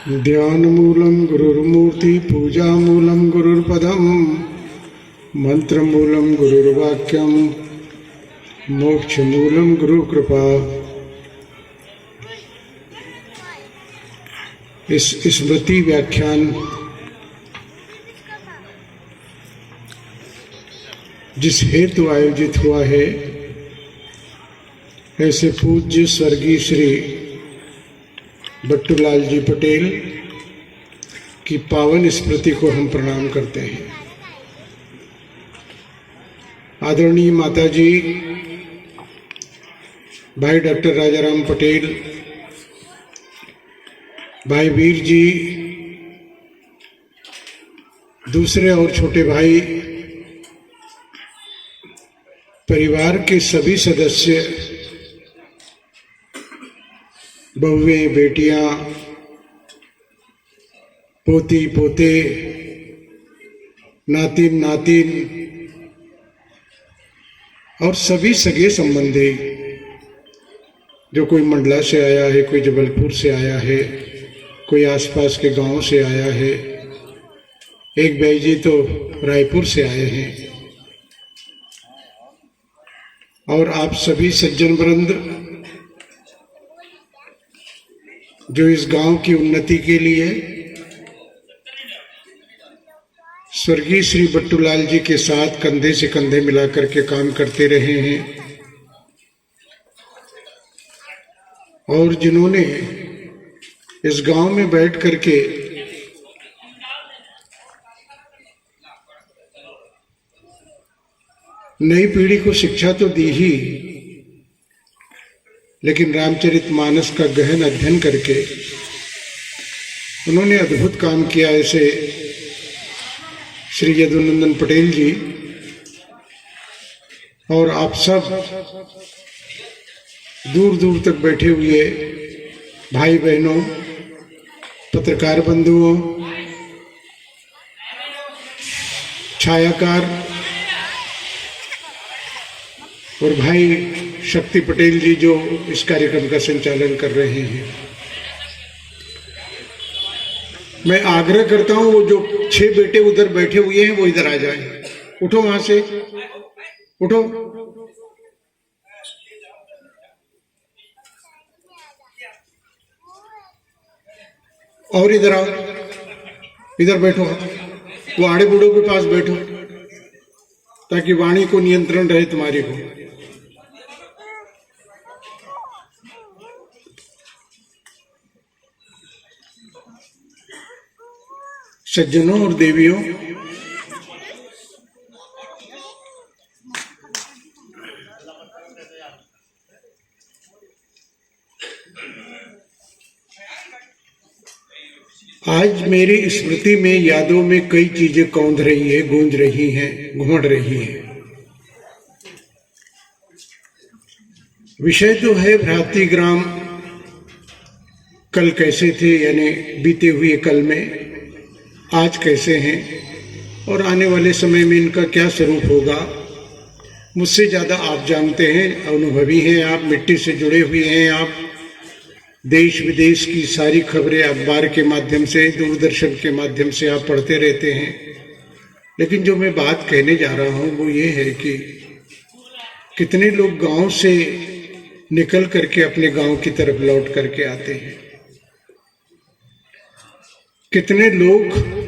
ध्यानमूलं गुरुर्मूर्ति पूजामूलं गुरुर्पदं मंत्रमूलं गुरुर्वाक्यं मोक्षमूलं गुरुकृपा। इस स्मृति व्याख्यान जिस हेतु आयोजित हुआ है, ऐसे पूज्य स्वर्गीय श्री बट्टूलाल जी पटेल की पावन स्मृति को हम प्रणाम करते हैं। आदरणीय माता जी, भाई डॉक्टर राजाराम पटेल, भाई वीर जी, दूसरे और छोटे भाई, परिवार के सभी सदस्य, बहुएं, बेटियां, पोती पोते, नातिन नातिन और सभी सगे संबंधी, जो कोई मंडला से आया है, कोई जबलपुर से आया है, कोई आसपास के गांव से आया है, एक भाई जी तो रायपुर से आए हैं, और आप सभी सज्जन वृंद जो इस गांव की उन्नति के लिए स्वर्गीय श्री बट्टूलाल जी के साथ कंधे से कंधे मिलाकर के काम करते रहे हैं, और जिन्होंने इस गांव में बैठ करके नई पीढ़ी को शिक्षा तो दी ही, लेकिन रामचरितमानस का गहन अध्ययन करके उन्होंने अद्भुत काम किया। ऐसे श्री यदुनंदन पटेल जी और आप सब दूर दूर तक बैठे हुए भाई बहनों, पत्रकार बंधुओं, छायाकार और भाई शक्ति पटेल जी जो इस कार्यक्रम का संचालन कर रहे हैं, मैं आग्रह करता हूं वो जो 6 बेटे उधर बैठे हुए हैं वो इधर आ जाएं। उठो, वहां से उठो, और इधर आओ, इधर बैठो, वो आड़े बूढ़ों के पास बैठो ताकि वाणी को नियंत्रण रहे तुम्हारी को। सज्जनों और देवियों, आज मेरी स्मृति में यादों में कई चीजें कौंध रही है, गूंज रही हैं, घुमड़ रही हैं। विषय तो है भ्रातृग्राम कल कैसे थे, यानी बीते हुए कल में आज कैसे हैं, और आने वाले समय में इनका क्या स्वरूप होगा। मुझसे ज़्यादा आप जानते हैं, अनुभवी हैं आप, मिट्टी से जुड़े हुए हैं आप, देश विदेश की सारी खबरें अखबार के माध्यम से, दूरदर्शन के माध्यम से आप पढ़ते रहते हैं। लेकिन जो मैं बात कहने जा रहा हूँ वो ये है कि कितने लोग गांव से निकल करके अपने गांव की तरफ लौट करके आते हैं, कितने लोग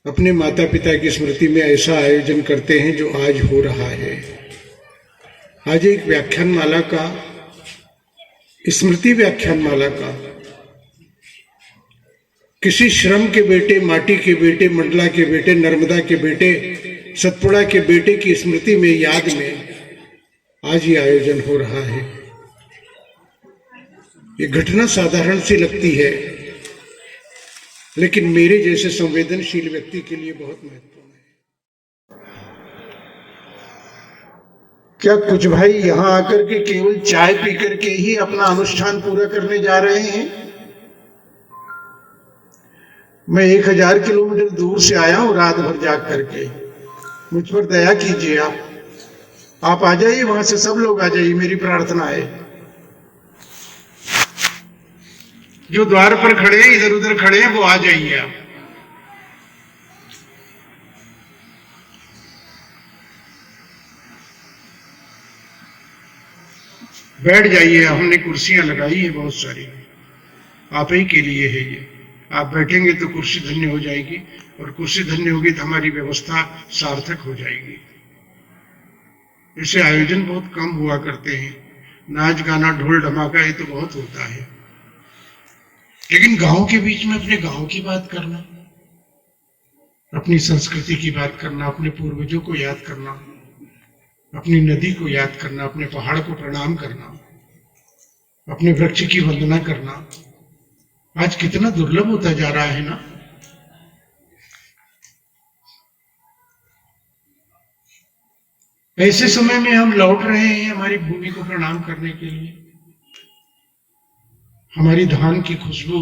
अपने माता पिता की स्मृति में ऐसा आयोजन करते हैं जो आज हो रहा है। आज एक व्याख्यानमाला का, स्मृति व्याख्यानमाला का, किसी श्रम के बेटे, माटी के बेटे, मंडला के बेटे, नर्मदा के बेटे, सतपुड़ा के बेटे की स्मृति में, याद में आज ये आयोजन हो रहा है। ये घटना साधारण सी लगती है, लेकिन मेरे जैसे संवेदनशील व्यक्ति के लिए बहुत महत्वपूर्ण है। क्या कुछ भाई यहां आकर के केवल चाय पी करके ही अपना अनुष्ठान पूरा करने जा रहे हैं? मैं 1000 किलोमीटर दूर से आया हूं रात भर जाग करके, मुझ पर दया कीजिए आप आ जाइए, वहां से सब लोग आ जाइए, मेरी प्रार्थना है। जो द्वार पर खड़े हैं, इधर उधर खड़े हैं, वो आ जाइए आप। बैठ जाइए, हमने कुर्सियां लगाई है बहुत सारी, आप ही के लिए है ये। आप बैठेंगे तो कुर्सी धन्य हो जाएगी, और कुर्सी धन्य होगी तो हमारी व्यवस्था सार्थक हो जाएगी। ऐसे आयोजन बहुत कम हुआ करते हैं, नाच गाना ढोल ढमाका ये तो बहुत होता है, लेकिन गांव के बीच में अपने गांव की बात करना, अपनी संस्कृति की बात करना, अपने पूर्वजों को याद करना, अपनी नदी को याद करना, अपने पहाड़ को प्रणाम करना, अपने वृक्ष की वंदना करना, आज कितना दुर्लभ होता जा रहा है ना। ऐसे समय में हम लौट रहे हैं हमारी भूमि को प्रणाम करने के लिए। हमारी धान की खुशबू,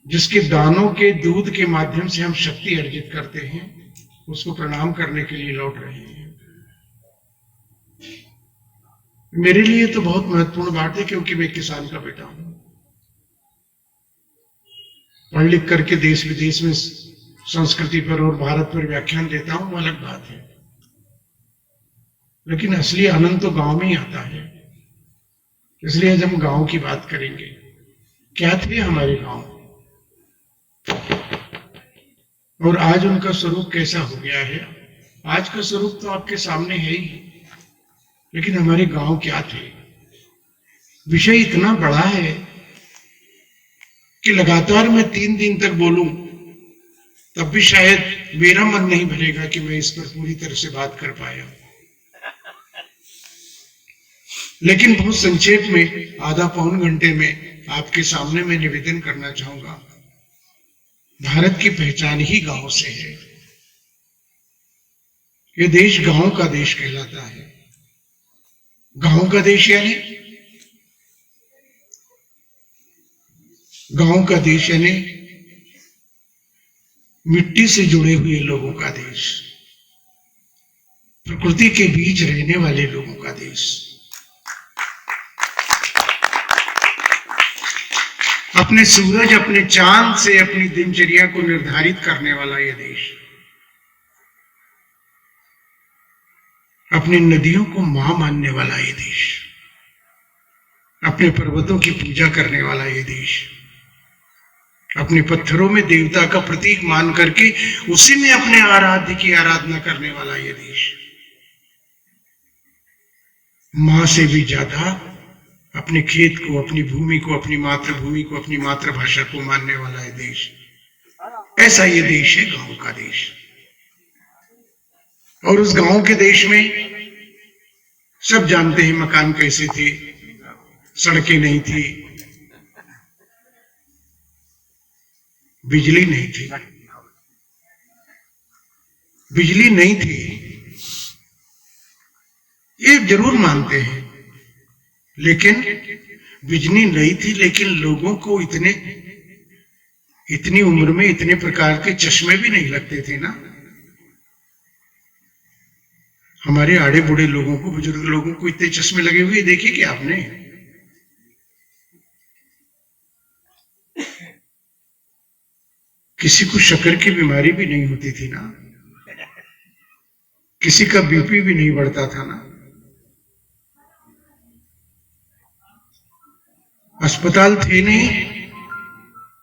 जिसके दानों के दूध के माध्यम से हम शक्ति अर्जित करते हैं, उसको प्रणाम करने के लिए लौट रहे हैं। मेरे लिए तो बहुत महत्वपूर्ण बात है, क्योंकि मैं किसान का बेटा हूं। पढ़ लिख करके देश विदेश में संस्कृति पर और भारत पर व्याख्यान देता हूं, वो अलग बात है, लेकिन असली आनंद तो गांव में ही आता है। इसलिए आज हम गांव की बात करेंगे। क्या थे हमारे गांव, और आज उनका स्वरूप कैसा हो गया है। आज का स्वरूप तो आपके सामने है ही, लेकिन हमारे गांव क्या थे। विषय इतना बड़ा है कि लगातार मैं 3 दिन तक बोलूं तब भी शायद मेरा मन नहीं भरेगा कि मैं इस पर पूरी तरह से बात कर पाया। लेकिन बहुत संक्षेप में आधा पौन घंटे में आपके सामने मैं निवेदन करना चाहूंगा, भारत की पहचान ही गांव से है। ये देश गांव का देश कहलाता है। गांव का देश यानी गांव का देश यानी मिट्टी से जुड़े हुए लोगों का देश, प्रकृति के बीच रहने वाले लोगों का देश, अपने सूरज अपने चांद से अपनी दिनचर्या को निर्धारित करने वाला यह देश, अपनी नदियों को मां मानने वाला यह देश, अपने पर्वतों की पूजा करने वाला यह देश, अपने पत्थरों में देवता का प्रतीक मान करके उसी में अपने आराध्य की आराधना करने वाला यह देश, मां से भी ज्यादा अपने खेत को, अपनी भूमि को, अपनी मातृभूमि को, अपनी मातृभाषा को मानने वाला है देश। ऐसा ये देश है गांव का देश। और उस गांव के देश में सब जानते हैं मकान कैसे थे, सड़कें नहीं थी, बिजली नहीं थी, बिजली नहीं थी, ये जरूर मानते हैं, लेकिन बिजली नहीं थी, लेकिन लोगों को इतनी उम्र में इतने प्रकार के चश्मे भी नहीं लगते थे ना। हमारे आड़े बूढ़े लोगों को, बुजुर्ग लोगों को इतने चश्मे लगे हुए देखे कि आपने, किसी को शक्कर की बीमारी भी नहीं होती थी ना, किसी का बीपी भी नहीं बढ़ता था ना। अस्पताल थे नहीं,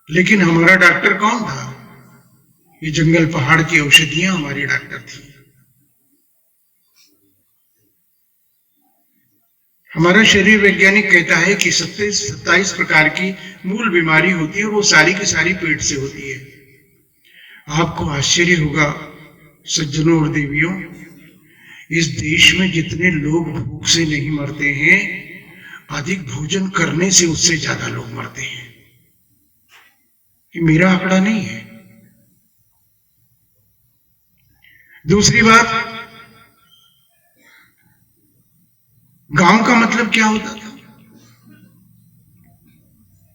लेकिन हमारा डॉक्टर कौन था? ये जंगल पहाड़ की औषधियां हमारी डॉक्टर थी। हमारा शरीर वैज्ञानिक कहता है कि 27 प्रकार की मूल बीमारी होती है, और वो सारी की सारी पेट से होती है। आपको आश्चर्य होगा सज्जनों और देवियों, इस देश में जितने लोग भूख से नहीं मरते हैं, अधिक भोजन करने से उससे ज्यादा लोग मरते हैं। ये मेरा आंकड़ा नहीं है। दूसरी बात, गांव का मतलब क्या होता था?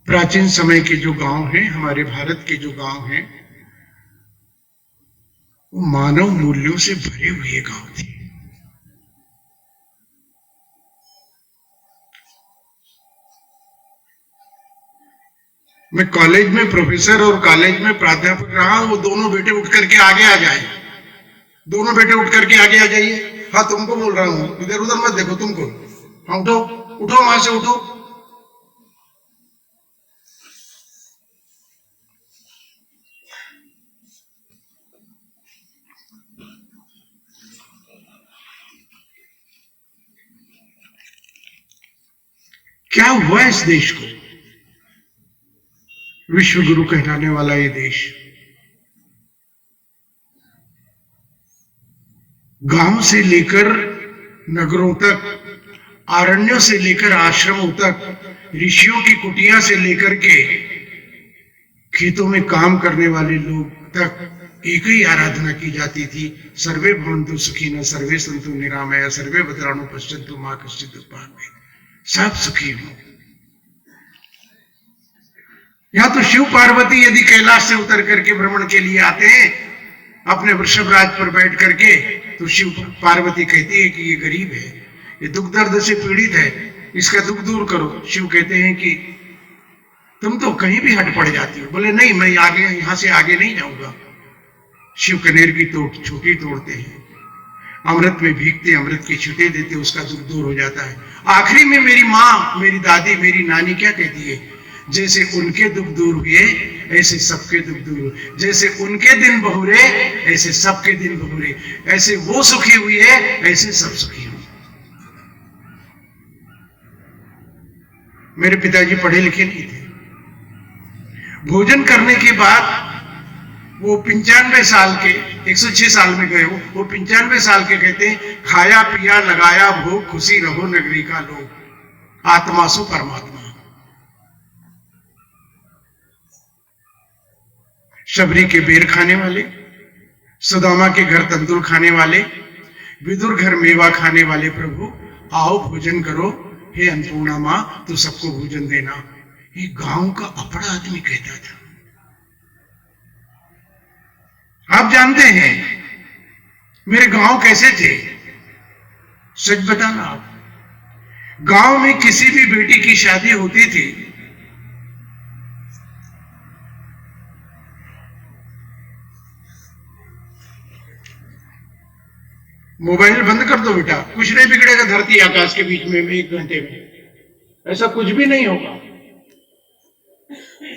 प्राचीन समय के जो गांव हैं, हमारे भारत के जो गांव हैं, वो मानव मूल्यों से भरे हुए गांव थे। मैं कॉलेज में प्रोफेसर और कॉलेज में प्राध्यापक रहा हूं, वो दोनों बेटे उठ करके आगे आ जाए, दोनों बेटे उठ करके आगे आ जाइए। हाँ तुमको बोल रहा हूं, इधर उधर मत देखो, तुमको। हाँ उठो, उठो वहां से उठो। क्या हुआ इस देश को? विश्व गुरु कहलाने वाला ये देश गांव से लेकर नगरों तक, अरण्यों से लेकर आश्रमों तक, ऋषियों की कुटिया से लेकर के खेतों में काम करने वाले लोग तक एक ही आराधना की जाती थी, सर्वे भवन्तु सुखिनः सर्वे सन्तु निरामया सर्वे भद्राणि पश्यन्तु मा कश्चित् दुःखभाग्, सब सुखी हो। यहां तो शिव पार्वती यदि कैलाश से उतर करके भ्रमण के लिए आते हैं अपने वृषभ राज पर बैठ करके, तो शिव पार्वती कहती है कि ये गरीब है, ये दुख दर्द से पीड़ित है, इसका दुख दूर करो। शिव कहते हैं कि तुम तो कहीं भी हट पड़ जाती हो। बोले नहीं, मैं आगे, यहां से आगे नहीं जाऊंगा। शिव कनेर की छोटी तोड़ते हैं, अमृत में भीगते, अमृत की छींटे देते, उसका दुख दूर हो जाता है। आखिरी में मेरी माँ, मेरी दादी, मेरी नानी क्या कहती है? जैसे उनके दुख दूर हुए ऐसे सबके दुख दूर हुए, जैसे उनके दिन बहुरे ऐसे सबके दिन बहुरे, ऐसे वो सुखी हुए ऐसे सब सुखी हो। मेरे पिताजी पढ़े लिखे नहीं थे। भोजन करने के बाद वो 95 साल के, 106 साल में गए वो 95 साल के कहते हैं, खाया पिया लगाया भोग, खुशी रहो नगरी का लोग, आत्मा सु परमात्मा। शबरी के बेर खाने वाले, सुदामा के घर तंदुर खाने वाले, विदुर घर मेवा खाने वाले प्रभु, आओ भोजन करो, हे अन्नपूर्णा मां तू सबको भोजन देना। ये गांव का अपना आदमी कहता था। आप जानते हैं मेरे गांव कैसे थे? सच बताना आप, गांव में किसी भी बेटी की शादी होती थी, मोबाइल बंद कर दो बेटा, कुछ नहीं बिगड़ेगा धरती आकाश के बीच में 1 घंटे में, ऐसा कुछ भी नहीं होगा।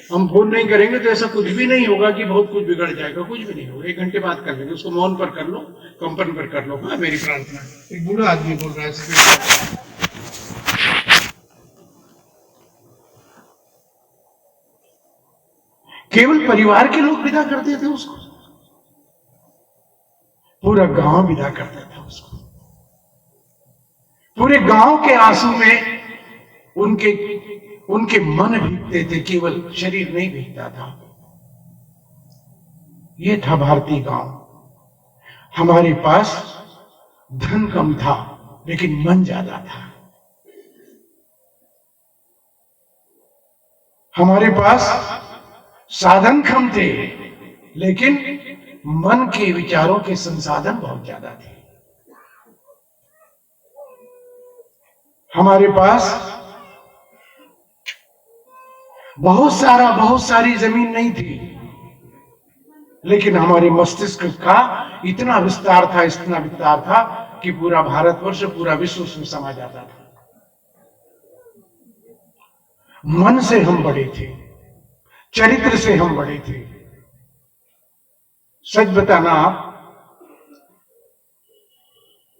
हम फोन नहीं करेंगे तो ऐसा कुछ भी नहीं होगा कि बहुत कुछ बिगड़ जाएगा, कुछ भी नहीं होगा। 1 घंटे बात कर लेंगे, उसको मौन पर कर लो, कंपन पर कर लो। हाँ मेरी प्रार्थना। एक बूढ़ा आदमी बोल रहा है, केवल परिवार के लोग विदा करते थे उसको, पूरा गांव विदा करता था उसको। पूरे गांव के आंसू में उनके मन भीगते थे, केवल शरीर नहीं भीगता था। यह था भारतीय गांव। हमारे पास धन कम था लेकिन मन ज्यादा था। हमारे पास साधन कम थे लेकिन मन के विचारों के संसाधन बहुत ज्यादा थे। हमारे पास बहुत सारी जमीन नहीं थी लेकिन हमारे मस्तिष्क का इतना विस्तार था कि पूरा भारतवर्ष, पूरा विश्व उसमें समा जाता था। मन से हम बड़े थे, चरित्र से हम बड़े थे। सच बताना आप,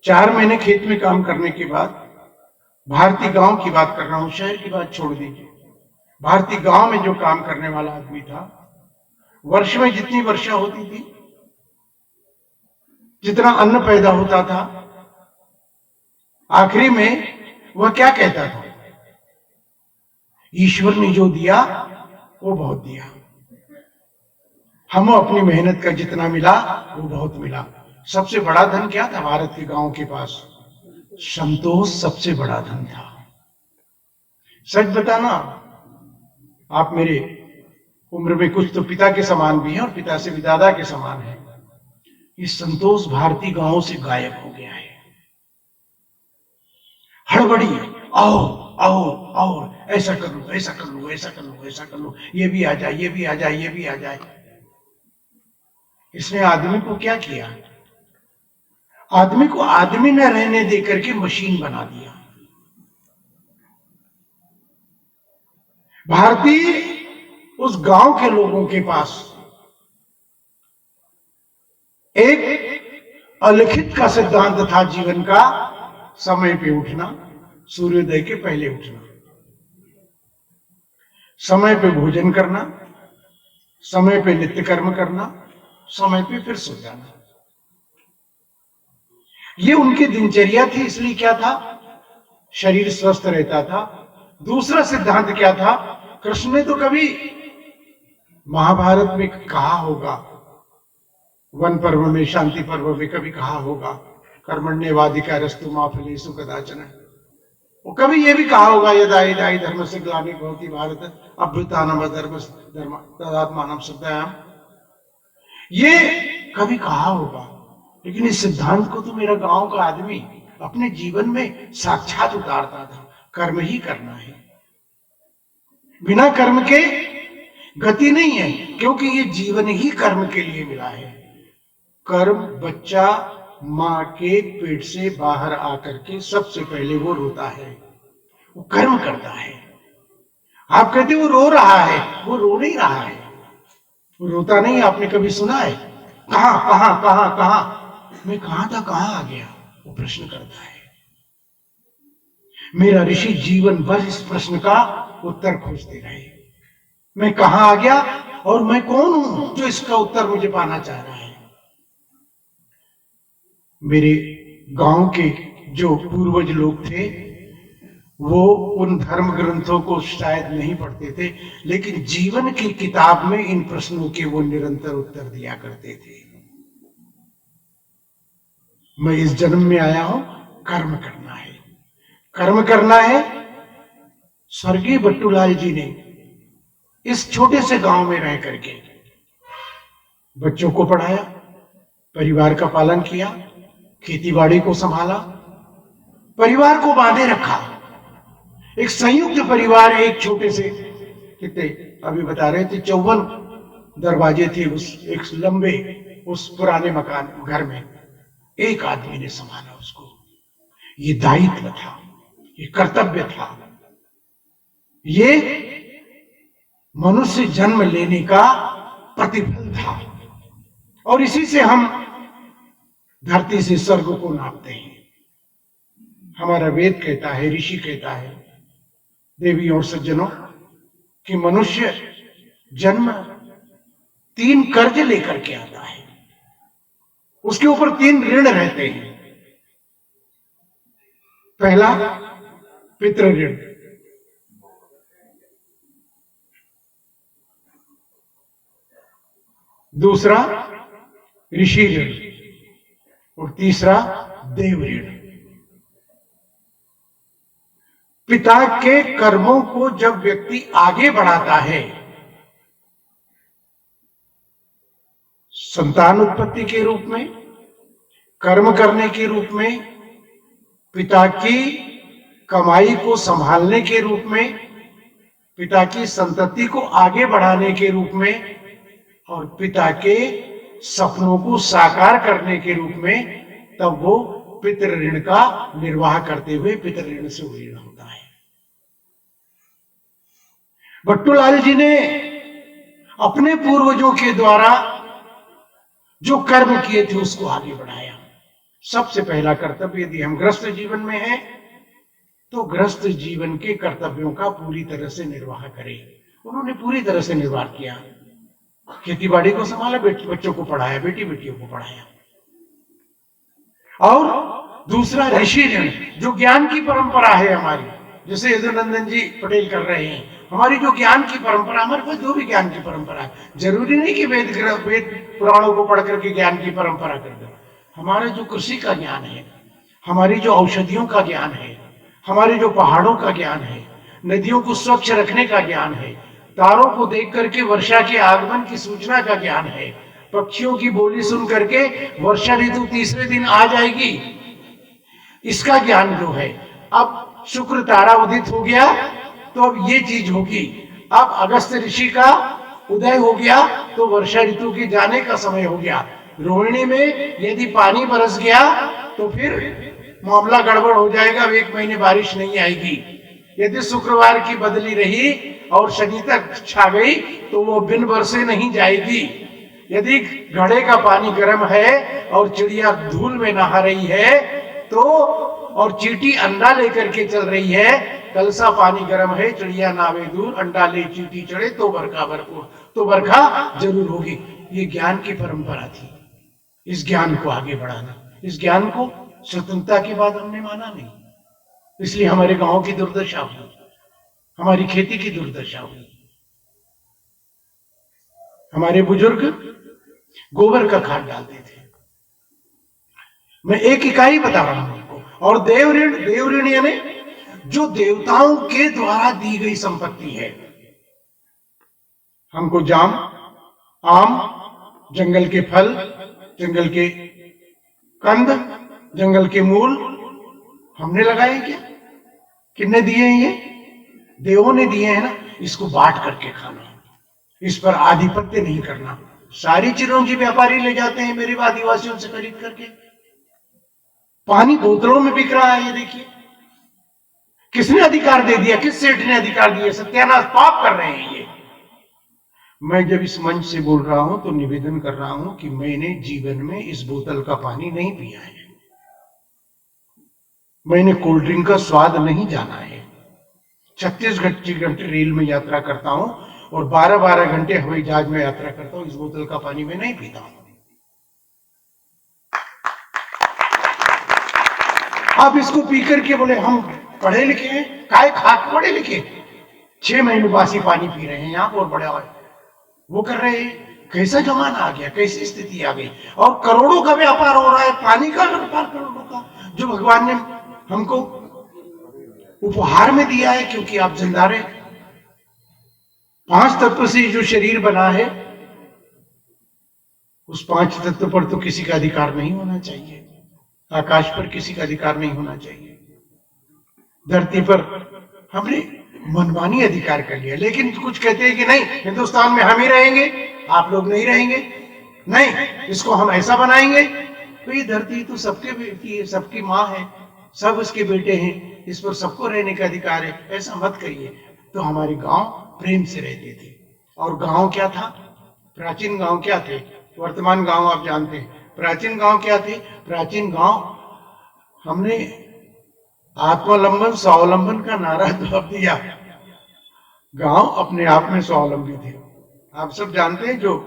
4 महीने खेत में काम करने के बाद, भारतीय गांव की बात कर रहा हूं, शहर की बात छोड़ दीजिए, भारतीय गांव में जो काम करने वाला आदमी था, वर्ष में जितनी वर्षा होती थी, जितना अन्न पैदा होता था, आखिरी में वह क्या कहता था? ईश्वर ने जो दिया वो बहुत दिया, हमें अपनी मेहनत का जितना मिला वो बहुत मिला। सबसे बड़ा धन क्या था भारत के गांव के पास? संतोष सबसे बड़ा धन था। सच बताना, आप मेरे उम्र में कुछ तो पिता के समान भी हैं और पिता से भी दादा के समान हैं। ये संतोष भारतीय गांवों से गायब हो गया है। हड़बड़ी, आओ और ऐसा कर लो, ऐसा कर लो, ऐसा कर लो, ऐसा कर लो, ये भी आ जाए, ये भी आ जाए, ये भी आ जाए। इसने आदमी को क्या किया? आदमी को आदमी न रहने दे करके मशीन बना दिया। भारतीय उस गांव के लोगों के पास एक अलिखित का सिद्धांत था जीवन का, समय पे उठना, सूर्योदय के पहले उठना, समय पे भोजन करना, समय पे नित्य कर्म करना, समय पे फिर सो जाना। ये उनकी दिनचर्या थी। इसलिए क्या था? शरीर स्वस्थ रहता था। दूसरा सिद्धांत क्या था? कृष्ण ने तो कभी महाभारत में कहा होगा, वन पर्व में, शांति पर्व में कभी कहा होगा, कर्मण्येवाधिकारस्तु मा फलेषु कदाचन। वो कभी ये भी कहा होगा, यदा यदा धर्म से ग्लानिर्भवति भारत अभ्युत्थानम् धर्म तदात्मानं शुद्धयाम। ये कभी कहा होगा, लेकिन इस सिद्धांत को तो मेरा गांव का आदमी अपने जीवन में साक्षात उतारता था। कर्म ही करना है, बिना कर्म के गति नहीं है, क्योंकि ये जीवन ही कर्म के लिए मिला है। कर्म, बच्चा मां के पेट से बाहर आकर के सबसे पहले वो रोता है, वो कर्म करता है। आप कहते वो रो रहा है, वो रो नहीं रहा है, वो रोता नहीं। आपने कभी सुना है? कहां कहां कहां कहां, मैं कहां था, कहां आ गया, वो प्रश्न करता है। मेरा ऋषि जीवन भर इस प्रश्न का उत्तर खोजते रहे, मैं कहां आ गया और मैं कौन हूं जो इसका उत्तर मुझे पाना चाह रहा है। मेरे गांव के जो पूर्वज लोग थे वो उन धर्म ग्रंथों को शायद नहीं पढ़ते थे, लेकिन जीवन की किताब में इन प्रश्नों के वो निरंतर उत्तर दिया करते थे। मैं इस जन्म में आया हूं, कर्म करना है, कर्म करना है। स्वर्गीय बट्टूलाल जी ने इस छोटे से गांव में रह करके बच्चों को पढ़ाया, परिवार का पालन किया, खेतीबाड़ी को संभाला, परिवार को बांधे रखा। एक संयुक्त परिवार, एक छोटे से, कितने अभी बता रहे थे, 54 दरवाजे थे उस एक लंबे उस पुराने मकान घर में। एक आदमी ने संभाला उसको। ये दायित्व था, ये कर्तव्य था, ये मनुष्य जन्म लेने का प्रतिफल था। और इसी से हम धरती से स्वर्ग को नापते हैं। हमारा वेद कहता है, ऋषि कहता है, देवी और सज्जनों, कि मनुष्य जन्म 3 कर्ज लेकर के आता है, उसके ऊपर 3 ऋण रहते हैं। पहला पितृ ऋण, दूसरा ऋषि ऋण और तीसरा देव ऋण। पिता के कर्मों को जब व्यक्ति आगे बढ़ाता है, संतान उत्पत्ति के रूप में, कर्म करने के रूप में, पिता की कमाई को संभालने के रूप में, पिता की संतति को आगे बढ़ाने के रूप में, और पिता के सपनों को साकार करने के रूप में, तब वो पितृ ऋण का निर्वाह करते हुए पितृ ऋण से ऋण होता है। बट्टूलाल जी ने अपने पूर्वजों के द्वारा जो कर्म किए थे उसको आगे बढ़ाया। सबसे पहला कर्तव्य, यदि हम गृहस्थ जीवन में हैं तो गृहस्थ जीवन के कर्तव्यों का पूरी तरह से निर्वाह करें। उन्होंने पूरी तरह से निर्वाह किया, खेतीबाड़ी को संभाला, बच्चों को पढ़ाया, बेटी बेटियों को पढ़ाया। और दूसरा ऋषि ऋण, जो ज्ञान की परंपरा है हमारी, जैसे यदुनंदन जी पटेल कर रहे हैं, हमारी जो ज्ञान की परंपरा, हमारे पास जो भी ज्ञान की परंपरा है, जरूरी नहीं कि वेद पुराणों को पढ़ करके ज्ञान की परंपरा कर दो। हमारा जो कृषि का ज्ञान है, हमारी जो औषधियों का ज्ञान है, हमारे जो पहाड़ों का ज्ञान है, नदियों को स्वच्छ रखने का ज्ञान है, तारों को देख करके वर्षा के आगमन की सूचना का ज्ञान है, पक्षियों की बोली सुन करके वर्षा ऋतु तीसरे दिन आ जाएगी, इसका ज्ञान जो है। अब शुक्र तारा उदित हो गया तो अब ये चीज होगी। अब अगस्त ऋषि का उदय हो गया तो वर्षा ऋतु के जाने का समय हो गया। रोहिणी में यदि पानी बरस गया तो फिर मामला गड़बड़ हो जाएगा, 1 महीने बारिश नहीं आएगी। यदि शुक्रवार की बदली रही और शनि तक छा गई तो वो बिन बरसे नहीं जाएगी। यदि घड़े का पानी गर्म है और चिड़िया धूल में नहा रही है तो, और चींटी अंडा लेकर के चल रही है, कल सा पानी गर्म है, चिड़िया नावे दूर, अंडा ले चींटी चढ़े तो बरखा भरपूर, तो बरखा जरूर होगी। ये ज्ञान की परंपरा थी। इस ज्ञान को आगे बढ़ाना, इस ज्ञान को स्वतंत्रता के बाद हमने माना नहीं, इसलिए हमारे गांव की दुर्दशा हुई, हमारी खेती की दुर्दशा हुई। हमारे बुजुर्ग गोबर का खाद डालते थे। मैं एक इकाई बता रहा हूं आपको। और देव ऋण यानी जो देवताओं के द्वारा दी गई संपत्ति है। हमको जाम, आम, जंगल के फल, जंगल के कंद, जंगल के मूल हमने लगाए क्या? किसने दिए हैं? ये देवों ने दिए हैं ना। इसको बांट करके खाना, इस पर आधिपत्य नहीं करना। सारी चिरौंजी व्यापारी ले जाते हैं मेरे आदिवासियों से खरीद करके। पानी बोतलों में बिक रहा है, ये देखिए। किसने अधिकार दे दिया? किस सेठ ने अधिकार दिया? सत्यानाश, पाप कर रहे हैं ये। मैं जब इस मंच से बोल रहा हूं तो निवेदन कर रहा हूं कि मैंने जीवन में इस बोतल का पानी नहीं पिया है, मैंने कोल्ड ड्रिंक का स्वाद नहीं जाना है। 36 घंटे रेल में यात्रा करता हूं और 12-12 घंटे हवाई जहाज में यात्रा करता हूं, इस बोतल का पानी मैं नहीं पीता हूं। आप इसको पी करके बोले हम पढ़े लिखे हैं, काय खाक पढ़े लिखे, 6 महीने बासी पानी पी रहे हैं यहां और बड़े वो कर रहे हैं। कैसा जमाना आ गया, कैसी स्थिति आ गई। और करोड़ों का व्यापार हो रहा है, पानी का व्यापार करोड़ों का, जो भगवान ने हमको उपहार में दिया है। क्योंकि आप जिंदा रहे, 5 तत्व से जो शरीर बना है, उस 5 तत्व पर तो किसी का अधिकार नहीं होना चाहिए। आकाश पर किसी का अधिकार नहीं होना चाहिए। धरती पर हमने मनमानी अधिकार कर लिया। लेकिन कुछ कहते हैं कि नहीं, हिंदुस्तान में हम ही रहेंगे, आप लोग नहीं रहेंगे, नहीं इसको हम ऐसा बनाएंगे। तो ये धरती तो सबके बेटी है, सबकी माँ है, सब उसके बेटे हैं, इस पर सबको रहने का अधिकार है, ऐसा मत करिए। तो हमारे गांव प्रेम से रहते थे। और गांव क्या था? प्राचीन गांव क्या थे? वर्तमान गांव आप जानते हैं। प्राचीन गांव क्या थे? प्राचीन गांव हमने आत्मालंबन स्वावलंबन का नारा जवाब दिया। गांव अपने आप में स्वावलंबी थे। आप सब जानते हैं, जो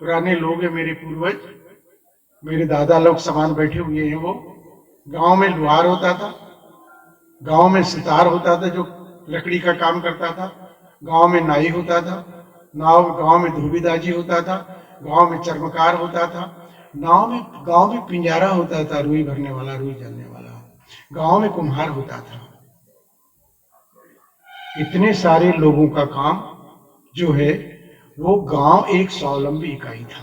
पुराने लोग हैं, मेरे पूर्वज, मेरे दादा लोग समान बैठे हुए हैं, वो गांव में लुहार होता था, गांव में सितार होता था जो लकड़ी का काम करता था, गांव में नाई होता था, गांव में धोबीदाजी होता था, गांव में चर्मकार होता था, गांव में पिंजारा होता था, रुई भरने वाला, रुई जलने वाला, गांव में कुम्हार होता था। इतने सारे लोगों का काम जो है वो गांव एक स्वावलंबी इकाई था।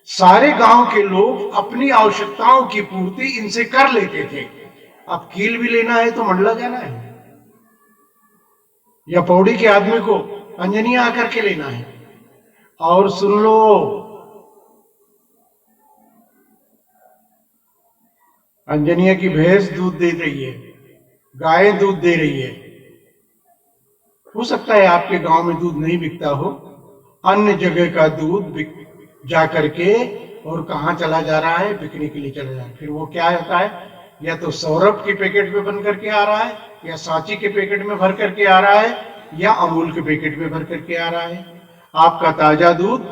सारे गांव के लोग अपनी आवश्यकताओं की पूर्ति इनसे कर लेते थे। अब कील भी लेना है तो मंडला जाना है, या पौड़ी के आदमी को अंजनिया आकर के लेना है। और सुन लो, अंजनिया की भैंस दूध दे रही है, गाय दूध दे रही है। हो सकता है आपके गांव में दूध नहीं बिकता हो, अन्य जगह का दूध बिक जा करके, और कहाँ चला जा रहा है? बिकने के लिए चला जा रहा है। फिर वो क्या होता है? या तो सौरभ के पैकेट में बन करके आ रहा है, या सांची के पैकेट में भर करके आ रहा है, या अमूल के पैकेट में भर करके आ रहा है। आपका ताजा दूध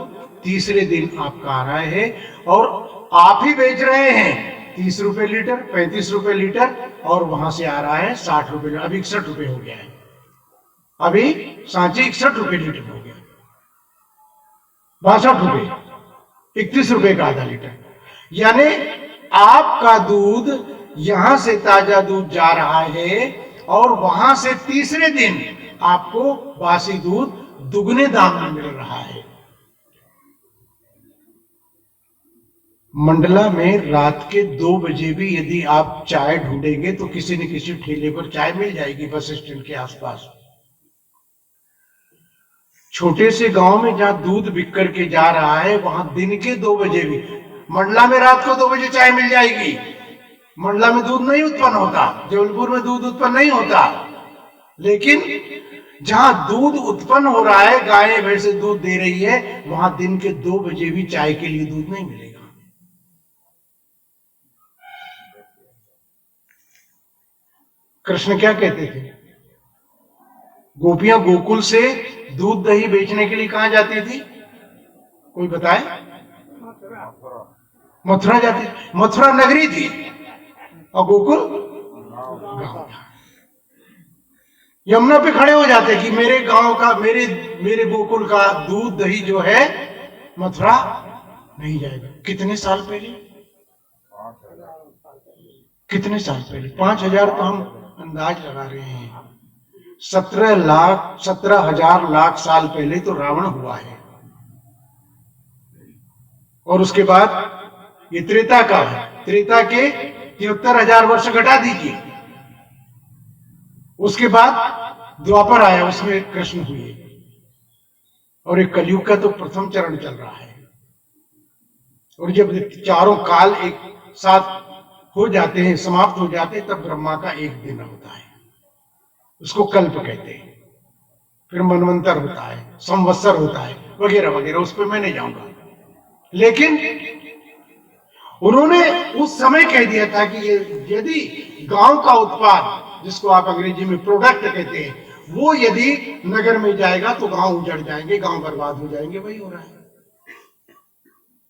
तीसरे दिन आपका आ रहा है, और आप ही बेच रहे हैं 30 रुपए लीटर, 35 रुपए लीटर, और वहां से आ रहा है 60 रुपए। अभी 61 रुपए हो गया है, अभी सांची 61 रुपए लीटर हो गया, 62 रुपए, 31 रुपए का आधा लीटर। यानी आपका दूध यहां से ताजा दूध जा रहा है, और वहां से तीसरे दिन आपको बासी दूध दुगने दाम में मिल रहा है। मंडला में रात के 2 बजे भी यदि आप चाय ढूंढेंगे तो किसी न किसी ठेले पर चाय मिल जाएगी बस स्टैंड के आसपास। छोटे से गांव में जहां दूध बिक करके जा रहा है वहां दिन के 2 बजे भी, मंडला में रात को 2 बजे चाय मिल जाएगी। मंडला में दूध नहीं उत्पन्न होता, जबलपुर में दूध उत्पन्न नहीं होता, लेकिन जहां दूध उत्पन्न हो रहा है, गायें भैंसे दूध दे रही है, वहां दिन के 2 बजे भी चाय के लिए दूध नहीं मिलेगा। कृष्ण क्या कहते थे? गोपियां गोकुल से दूध दही बेचने के लिए कहां जाती थी? कोई बताए? मथुरा जाती। मथुरा नगरी थी और गोकुल गांव। यमुना पे खड़े हो जाते कि मेरे गांव का, मेरे गोकुल का दूध दही जो है मथुरा नहीं जाएगा। कितने साल पहले? कितने साल पहले? 5000 तो हम अंदाज लगा रहे हैं। 17,000 लाख साल पहले तो रावण हुआ है। और उसके बाद ये त्रेता का है। त्रेता के 73,000 वर्ष घटा दीजिए। उसके बाद द्वापर आया, उसमें कृष्ण हुए, और एक कलयुग का तो प्रथम चरण चल रहा है। और जब चारों काल एक साथ हो जाते हैं, समाप्त हो जाते हैं, तब ब्रह्मा का एक दिन होता है, उसको कल्प कहते हैं। फिर मनवंतर होता है, संवत्सर होता है, वगैरह वगैरह, उस पर मैं नहीं जाऊंगा। लेकिन उन्होंने उस समय कह दिया था कि यदि गांव का उत्पाद, जिसको आप अंग्रेजी में प्रोडक्ट कहते हैं, वो यदि नगर में जाएगा तो गांव उजड़ जाएंगे, गांव बर्बाद हो जाएंगे। वही हो रहा है,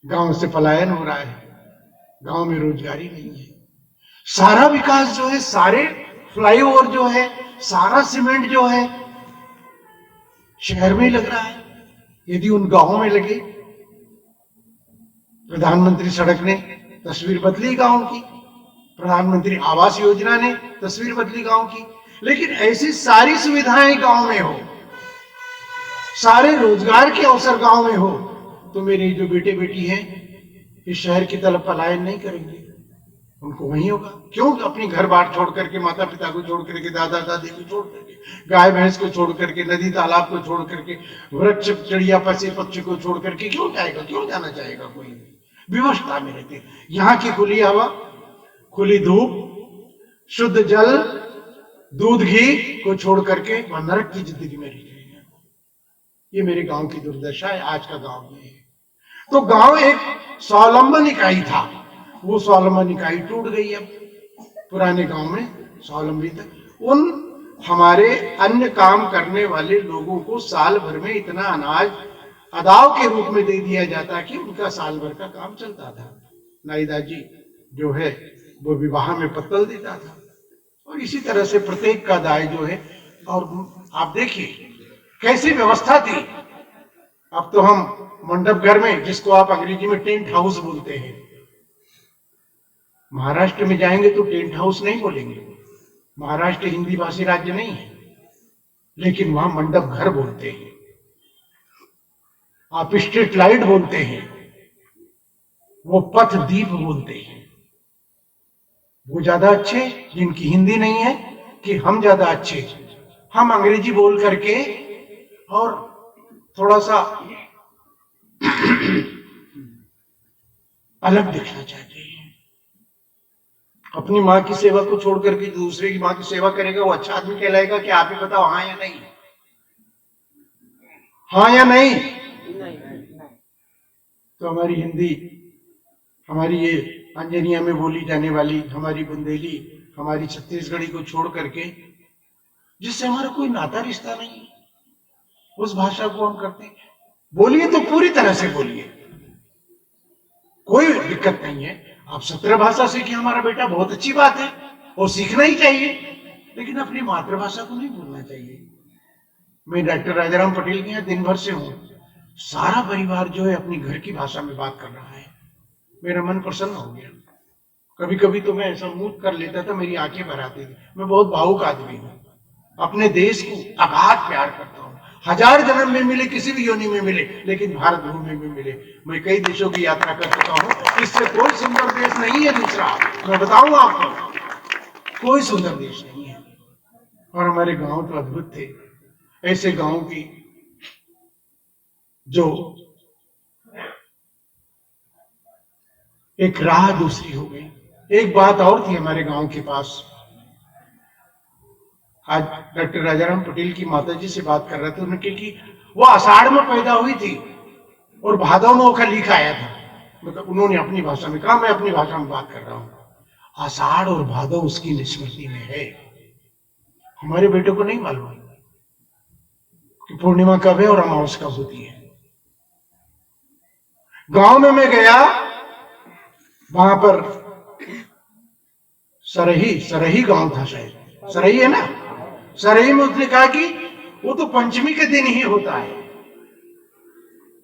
गांव से पलायन हो रहा है, गांव में रोजगारी नहीं है। सारा विकास जो है, सारे फ्लाईओवर जो है, सारा सीमेंट जो है शहर में लग रहा है। यदि उन गांवों में लगे, प्रधानमंत्री सड़क ने तस्वीर बदली गांव की, प्रधानमंत्री आवास योजना ने तस्वीर बदली गांव की, लेकिन ऐसी सारी सुविधाएं गांव में हो, सारे रोजगार के अवसर गांव में हो, तो मेरे जो बेटे बेटी हैं इस शहर की तरफ पलायन नहीं करेंगे, उनको वही होगा। क्यों? अपनी घर बार छोड़ करके, माता पिता को छोड़ करके, दादा दादी को छोड़ करके, गाय भैंस को छोड़ करके, नदी तालाब को छोड़ करके, वृक्ष चिड़िया पक्षी को छोड़ करके क्यों जाएगा? क्यों जाना चाहेगा? कोई विवशता में रहते। यहाँ की खुली हवा, खुली धूप, शुद्ध जल, दूध घी को छोड़ करके वह नरक की जिंदगी में रह जाएगा। ये मेरे गांव की दुर्दशा है। आज का गांव ये है। तो गांव एक स्वावलंबन इकाई था, वो स्वावलंबन इकाई टूट गई। अब पुराने गांव में स्वावलंबी था। उन हमारे अन्य काम करने वाले लोगों को साल भर में इतना अनाज अदाव के रूप में दे दिया जाता कि उनका साल भर का काम चलता था। नाईदाजी जो है वो विवाह में पत्तल देता था, और इसी तरह से प्रत्येक का दाय जो है। और आप देखिए कैसी व्यवस्था थी। अब तो हम मंडप घर में, जिसको आप अंग्रेजी में टेंट हाउस बोलते हैं, महाराष्ट्र में जाएंगे तो टेंट हाउस नहीं बोलेंगे। महाराष्ट्र हिंदी भाषी राज्य नहीं है, लेकिन वहां मंडप घर बोलते हैं। आप स्ट्रीट लाइट बोलते हैं, वो पथ दीप बोलते हैं। वो ज्यादा अच्छे जिनकी हिंदी नहीं है कि हम ज्यादा अच्छे? हम अंग्रेजी बोल करके और थोड़ा सा अलग दिखना चाहते हैं। अपनी माँ की सेवा को छोड़ करके दूसरे की माँ की सेवा करेगा, वो अच्छा आदमी कहलाएगा? कि आप ही बताओ, हाँ या नहीं? हाँ या नहीं? तो हमारी हिंदी, हमारी ये अंजनिया में बोली जाने वाली हमारी बुंदेली, हमारी छत्तीसगढ़ी को छोड़ करके, जिससे हमारा कोई नाता रिश्ता नहीं है, उस भाषा को हम करते हैं। बोलिए तो पूरी तरह से बोलिए, कोई दिक्कत नहीं है। आप 17 भाषा सीखिए, हमारा बेटा, बहुत अच्छी बात है, और सीखना ही चाहिए, लेकिन अपनी मातृभाषा को नहीं भूलना चाहिए। मैं डॉक्टर राजाराम पटेल के यहाँ दिन भर से हूँ। सारा परिवार जो है अपनी घर की भाषा में बात कर रहा है। मेरा मन प्रसन्न हो गया। कभी कभी तो मैं ऐसा मुंह कर लेता था, मेरी आंखें भर आती थी। मैं बहुत भावुक आदमी हूँ, अपने देश को अगाध प्यार करता हूँ, 1000 जन्म में मिले, किसी भी योनि में मिले, लेकिन भारत भूमि में मिले। मैं कई देशों की यात्रा कर चुका हूं, इससे कोई सुंदर देश नहीं है दूसरा, मैं बताऊं आपको, कोई सुंदर देश नहीं है। और हमारे गांव तो अद्भुत थे, ऐसे गांव की जो एक राह दूसरी हो गई। एक बात और थी हमारे गांव के पास, आज डॉक्टर राजाराम पटेल की माता जी से बात कर रहे थे, उन्होंने कहा कि वो आषाढ़ में पैदा हुई थी और भादव में उसका लिख आया था। मतलब उन्होंने अपनी भाषा में कहा, मैं अपनी भाषा में बात कर रहा हूं। आषाढ़ और भादव उसकी स्मृति में है, हमारे बेटे को नहीं मालूम कि पूर्णिमा कब है और अमावस कब होती है। गांव में मैं गया, वहां पर सरही गांव था, शायद सरही है ना, सरही में उसने कहा कि वो तो पंचमी के दिन ही होता है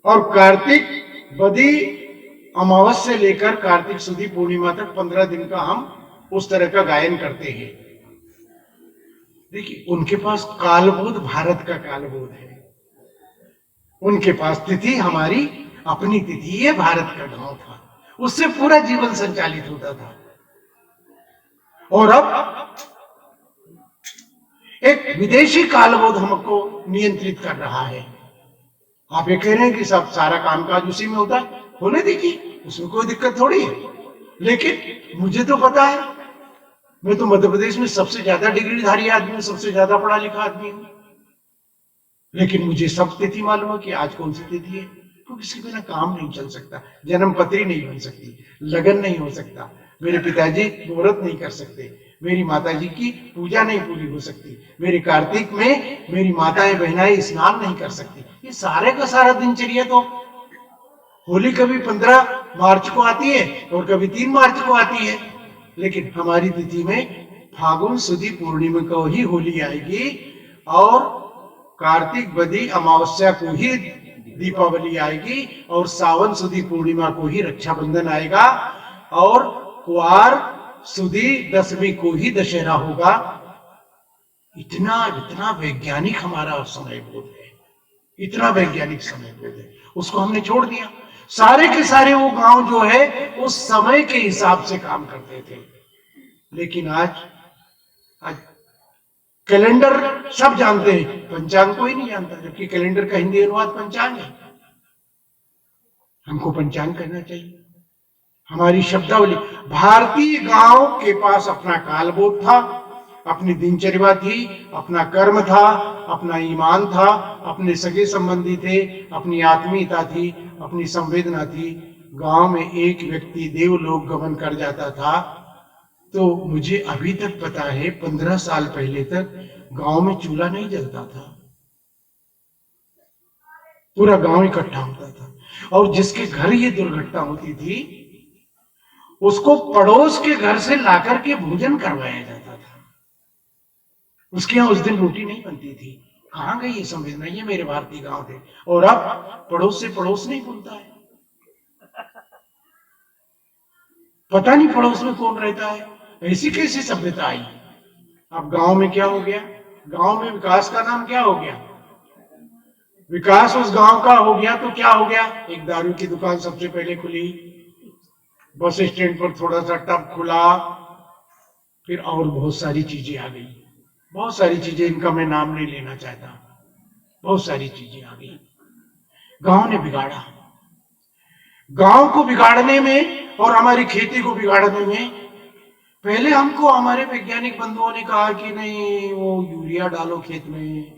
और कार्तिक बदी अमावस से लेकर कार्तिक सुदी पूर्णिमा तक 15 दिन का हम उस तरह का गायन करते हैं। देखिए, उनके पास कालबोध भारत का कालबोध है, उनके पास तिथि हमारी अपनी तिथि, ये भारत का गांव था, उससे पूरा जीवन संचालित होता था। और अब एक विदेशी कालबोध हमको नियंत्रित कर रहा है। आप ये कह रहे हैं कि सब सारा कामकाज उसी में होता है, होने दीजिए, उसमें कोई दिक्कत थोड़ी है। लेकिन मुझे तो पता है, मैं तो मध्य प्रदेश में सबसे ज्यादा डिग्रीधारी आदमी हूं, सबसे ज्यादा पढ़ा लिखा आदमी हूं, लेकिन मुझे सब तिथि मालूम है कि आज कौन सी तिथि है। तो किसी बिना काम नहीं चल सकता, जन्म पत्री नहीं बन सकती, लगन नहीं हो सकता, मेरे पिताजी मुहूर्त नहीं कर सकते, मेरी माताजी की पूजा नहीं पूरी हो सकती, मेरे कार्तिक में मेरी माताएं बहनाएं स्नान नहीं कर सकती। ये सारे का सारा दिनचर्या तो, होली कभी 15 मार्च को आती है और कभी 3 मार्च को आती है, लेकिन हमारी तिथि में फागुन सुदी पूर्णिमा को ही होली आएगी और कार्तिक बदी अमावस्या को ही दीपावली आएगी और सावन सुदी पूर्णिमा को ही रक्षाबंधन आएगा और कुआर सुदी दशमी को ही दशहरा होगा। इतना इतना वैज्ञानिक हमारा समय बोध है, इतना वैज्ञानिक समय बोध है, उसको हमने छोड़ दिया। सारे के सारे वो गांव जो है उस समय के हिसाब से काम करते थे, लेकिन आज कैलेंडर सब जानते हैं, पंचांग कोई नहीं जानता, जबकि कैलेंडर का हिंदी अनुवाद पंचांग है। हमको पंचांग करना चाहिए। हमारी शब्दावली, भारतीय गांव के पास अपना कालबोध था, अपनी दिनचर्या थी, अपना कर्म था, अपना ईमान था, अपने सगे संबंधी थे, अपनी आत्मीयता थी, अपनी संवेदना थी। गांव में एक व्यक्ति देवलोक गमन कर जाता था तो मुझे अभी तक पता है 15 साल पहले तक गांव में चूल्हा नहीं जलता था, पूरा गांव इकट्ठा होता था और जिसके घर ये दुर्घटना होती थी उसको पड़ोस के घर से लाकर के भोजन करवाया जाता था। उसके यहां उस दिन रोटी नहीं बनती थी। कहां गई ये संवेदना? ये मेरे भारतीय गांव थे। और अब पड़ोस से पड़ोस नहीं बोलता है, पता नहीं पड़ोस में कौन रहता है। ऐसी कैसी सभ्यता आई? अब गांव में क्या हो गया? गांव में विकास का नाम क्या हो गया? विकास उस गांव का हो गया तो क्या हो गया? एक दारू की दुकान सबसे पहले खुली, बस स्टैंड पर थोड़ा सा टब खुला, फिर और बहुत सारी चीजें आ गई, बहुत सारी चीजें, इनका मैं नाम नहीं लेना चाहता, बहुत सारी चीजें आ गई। गांव ने बिगाड़ा। गांव को बिगाड़ने में और हमारी खेती को बिगाड़ने में पहले हमको हमारे वैज्ञानिक बंधुओं ने कहा कि नहीं, वो यूरिया डालो खेत में,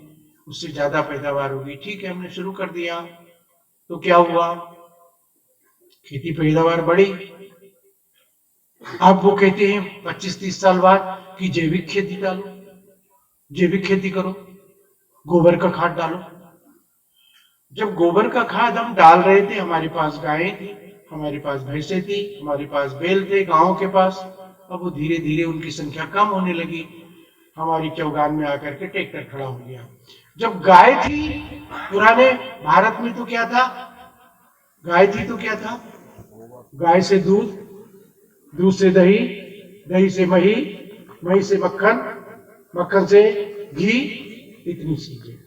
उससे ज्यादा पैदावार होगी। ठीक है, हमने शुरू कर दिया तो क्या हुआ? खेती पैदावार बढ़ी। अब वो कहते हैं 25-30 साल बाद कि जैविक खेती डालो, जैविक खेती करो, गोबर का खाद डालो। जब गोबर का खाद हम डाल रहे थे, हमारे पास गायें थी, हमारे पास भैंसें थी, हमारे पास बैल थे गांव के पास। अब वो धीरे धीरे उनकी संख्या कम होने लगी। हमारी चौगान में आकर के ट्रैक्टर खड़ा हो गया। जब गाय थी, पुराने भारत में तो क्या था? गाय थी तो क्या था? गाय से दूध, दूध से दही, दही से मही, मही से मक्खन, मक्खन से घी, इतनी चीजें।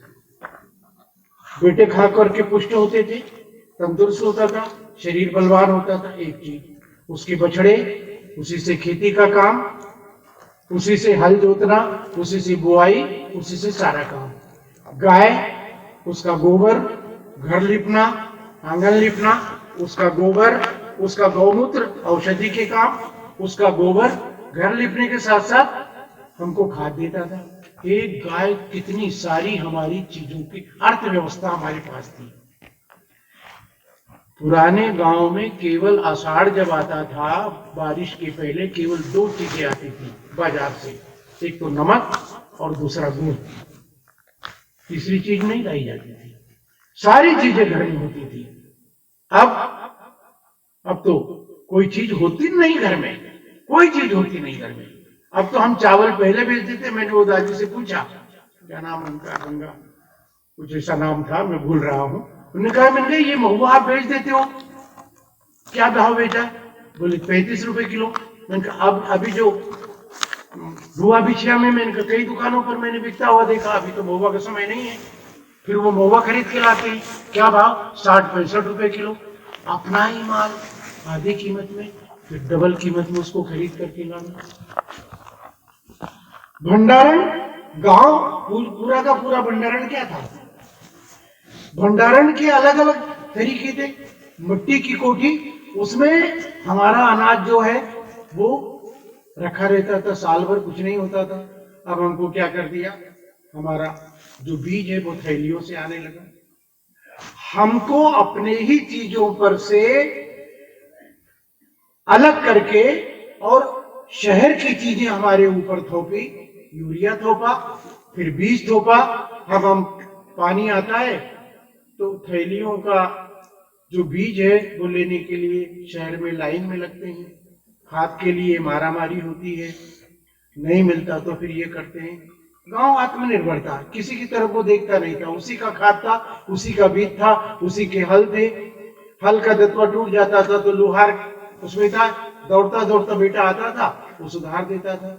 बेटे खा करके पुष्ट होते थे, तंदुरुस्त होता था, शरीर बलवान होता था। एक चीज, उसके बछड़े, उसी से खेती का काम, उसी से हल जोतना, उसी से बुआई, उसी से सारा काम। गाय, उसका गोबर, घर लिपना, आंगन लिपना, उसका गोबर, उसका गौमूत्र औषधि के काम, उसका गोबर घर लिपने के साथ साथ हमको खाद देता था। एक गाय कितनी सारी हमारी चीजों की अर्थव्यवस्था हमारे पास थी। पुराने गांव में केवल आषाढ़ जब आता था, बारिश के पहले केवल दो चीजें आती थी बाजार से, एक तो नमक और दूसरा गुड़। तीसरी चीज नहीं लाई जाती थी, सारी चीजें घर में होती थी। अब तो कोई चीज होती नहीं घर में, कोई चीज होती नहीं घर में। अब तो हम चावल पहले बेचते थे। मैंने वो दादी से पूछा, क्या नाम उनका, गंगा कुछ ऐसा नाम था, मैं भूल रहा हूँ। उन्होंने कहा, मैंने ये महुआ आप बेच देते हो, क्या भाव बेचा? बोले 35 रुपए किलो। मैंने कहा अब अभी जो बुआ बिछिया में, मैंने कहा कई दुकानों पर मैंने बिकता हुआ देखा, अभी तो महुआ का समय नहीं है। फिर वो महुआ खरीद के लाते हैं, क्या भाव? 60-65 रुपए किलो। अपना ही माल आधी कीमत में, फिर डबल कीमत में उसको खरीद करके लाना। भंडारण, गांव पूरा का पूरा भंडारण क्या था? भंडारण के अलग अलग तरीके थे। मिट्टी की कोठी, उसमें हमारा अनाज जो है वो रखा रहता था, साल भर कुछ नहीं होता था। अब हमको क्या कर दिया, हमारा जो बीज है वो थैलियों से आने लगा। हमको अपने ही चीजों पर से अलग करके और शहर की चीजें हमारे ऊपर थोपी, यूरिया थोपा, फिर बीज थोपा। अब हम पानी आता है तो थैलियों का जो बीज है वो लेने के लिए शहर में लाइन में लगते हैं, खाद के लिए मारामारी होती है, नहीं मिलता तो फिर ये करते हैं। गांव आत्मनिर्भर था, किसी की तरफ वो देखता नहीं था, उसी का खाद था, उसी का बीज था, उसी के हल थे। हल का दत्वा टूट जाता था तो लोहार उसमें था, दौड़ता दौड़ता बेटा आता था, वो सुधार देता था।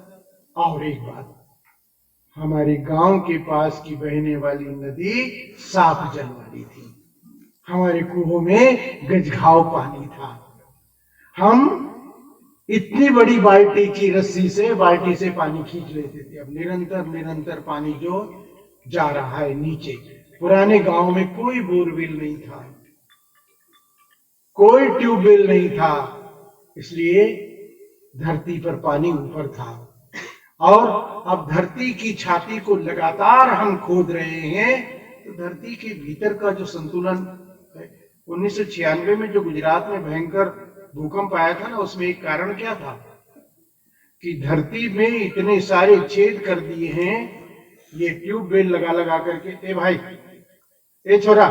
और एक बात, हमारे गांव के पास की बहने वाली नदी साफ जल वाली थी, हमारे कुओं में गजघाव पानी था। हम इतनी बड़ी बाल्टी की रस्सी से बाल्टी से पानी खींच लेते थे। अब निरंतर निरंतर पानी जो जा रहा है नीचे। पुराने गांव में कोई बोरवेल नहीं था, कोई ट्यूबवेल नहीं था, इसलिए धरती पर पानी ऊपर था। और अब धरती की छाती को लगातार हम खोद रहे हैं, तो धरती के भीतर का जो संतुलन है, 1996 में जो गुजरात में भयंकर भूकंप आया था ना, उसमें एक कारण क्या था कि धरती में इतने सारे छेद कर दिए हैं, ये ट्यूबवेल लगा लगा करके। ए भाई, ए छोरा,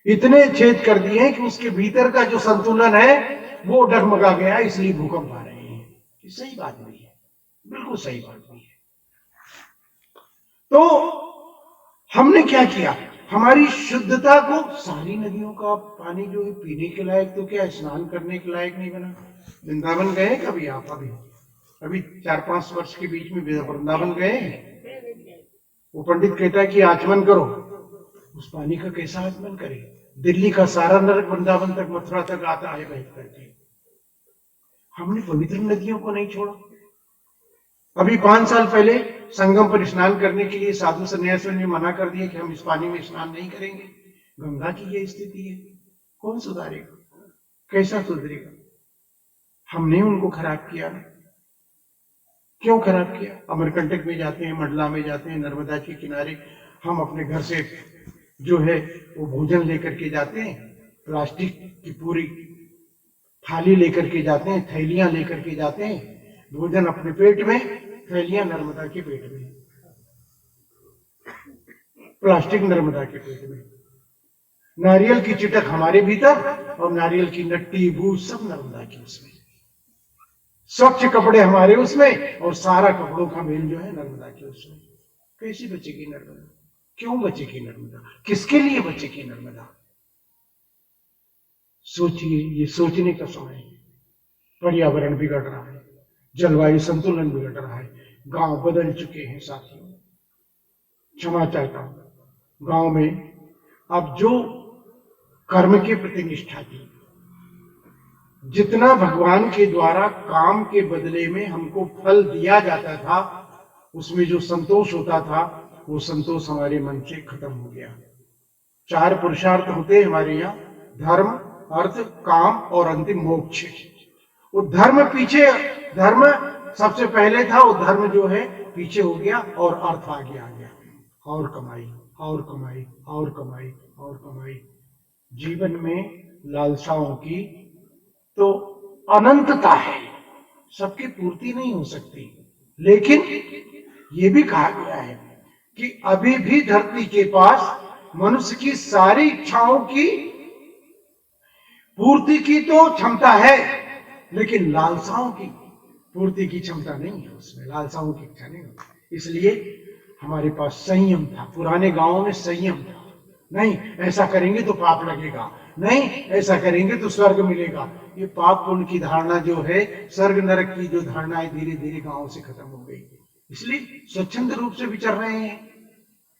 इतने छेद कर दिए हैं कि उसके भीतर का जो संतुलन है वो डगमगा गया, इसलिए भूकंप आ रहे हैं। ये सही बात नहीं है, बिल्कुल सही बात नहीं है। तो हमने क्या किया, हमारी शुद्धता को, सारी नदियों का पानी जो है पीने के लायक तो क्या, स्नान करने के लायक नहीं बना। वृंदावन गए कभी आप? अभी 4-5 वर्ष के बीच में वृंदावन गए? वो पंडित कहता है कि आचमन करो, उस पानी का कैसा आचमन करे? दिल्ली का सारा नरक वृंदावन तक, मथुरा तक आता है बह करके। हमने पवित्र नदियों को नहीं छोड़ा। अभी 5 साल पहले संगम पर स्नान करने के लिए साधु सन्यासियों ने मना कर दिया कि हम इस पानी में स्नान नहीं करेंगे। गंगा की ये स्थिति है, कौन सुधारेगा, कैसा सुधरेगा? हमने उनको खराब किया ना। क्यों खराब किया? अमरकंटक में जाते हैं, मंडला में जाते हैं, नर्मदा के किनारे हम अपने घर से जो है वो भोजन लेकर के जाते हैं, प्लास्टिक की पूरी थाली लेकर के जाते हैं, थैलियां लेकर के जाते हैं, भोजन अपने पेट में, थैलियां नर्मदा के पेट में, प्लास्टिक नर्मदा के पेट में। नारियल की चिटक हमारे भीतर और नारियल की नट्टी बूझ सब नर्मदा की उसमें। स्वच्छ कपड़े हमारे उसमें और सारा कपड़ों का मेल जो है नर्मदा के उसमें। कैसी बचेगी नर्मदा? क्यों बचेगी नर्मदा? किसके लिए बचेगी नर्मदा? सोचिए, ये सोचने का समय है। पर्यावरण बिगड़ रहा है, जलवायु संतुलन बिगड़ रहा है, गांव बदल चुके हैं साथियों। क्षमा चाहता हूं। गांव में अब जो कर्म के प्रति निष्ठा थी, जितना भगवान के द्वारा काम के बदले में हमको फल दिया जाता था, उसमें जो संतोष होता था, वो संतोष हमारे मन से खत्म हो गया। 4 पुरुषार्थ होते हैं हमारे यहाँ, धर्म, अर्थ, काम और अंतिम मोक्ष। वो धर्म सबसे पहले था, वो धर्म जो है पीछे हो गया और अर्थ आगे आ गया। और कमाई और कमाई और कमाई और कमाई। जीवन में लालसाओं की तो अनंतता है, सबकी पूर्ति नहीं हो सकती, लेकिन ये भी कहा गया है कि अभी भी धरती के पास मनुष्य की सारी इच्छाओं की पूर्ति की तो क्षमता है, लेकिन लालसाओं की पूर्ति की क्षमता नहीं है, उसमें लालसाओं की इच्छा नहीं होती। इसलिए हमारे पास संयम था। पुराने गांवों में संयम था। नहीं ऐसा करेंगे तो पाप लगेगा, नहीं ऐसा करेंगे तो स्वर्ग मिलेगा। ये पाप पुण्य की धारणा जो है, स्वर्ग नरक की जो धारणा है, धीरे धीरे गांव से खत्म हो गई। इसलिए स्वच्छंद रूप से विचर रहे हैं,